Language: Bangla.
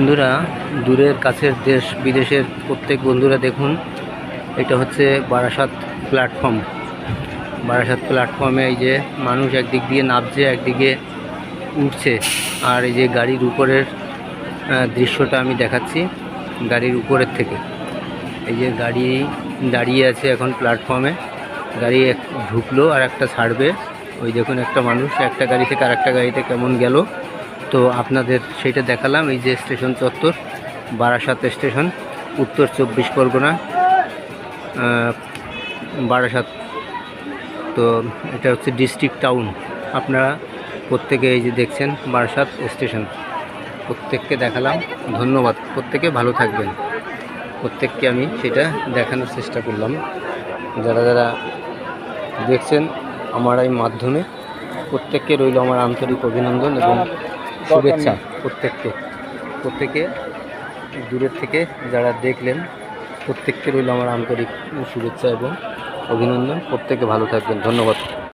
বন্ধুরা, দূরের কাছের দেশ বিদেশের প্রত্যেক বন্ধুরা দেখুন, এটা হচ্ছে বারাসাত প্ল্যাটফর্ম। বারাসাত প্ল্যাটফর্মে এই যে মানুষ একদিক দিয়ে নামছে, একদিকে উঠছে। আর এই যে গাড়ির উপরের দৃশ্যটা আমি দেখাচ্ছি গাড়ির উপরের থেকে। এই যে গাড়ি দাঁড়িয়ে আছে এখন প্ল্যাটফর্মে, গাড়ি ঢুকলো আর একটা ছাড়বে। ওই দেখুন একটা মানুষ একটা গাড়ি থেকে আর একটা গাড়িতে কেমন গেল, তো আপনাদের সেটা দেখালাম। এই যে স্টেশন চত্বর, বারাসাত স্টেশন, উত্তর 24 পরগনা, বারাসাত। তো এটা হচ্ছে ডিস্ট্রিক্ট টাউন। আপনারা প্রত্যেকে এই যে দেখছেন বারাসাত স্টেশন, প্রত্যেককে দেখালাম। ধন্যবাদ, প্রত্যেকে ভালো থাকবেন। প্রত্যেককে আমি সেটা দেখানোর চেষ্টা করলাম। যারা যারা দেখছেন আমার এই মাধ্যমে, প্রত্যেককে রইল আমার আন্তরিক অভিনন্দন এবং শুভেচ্ছা। প্রত্যেকে দূরের থেকে যারা দেখলেন, প্রত্যেককে রইল আমার আন্তরিক শুভেচ্ছা এবং অভিনন্দন। প্রত্যেকে ভালো থাকবেন। ধন্যবাদ।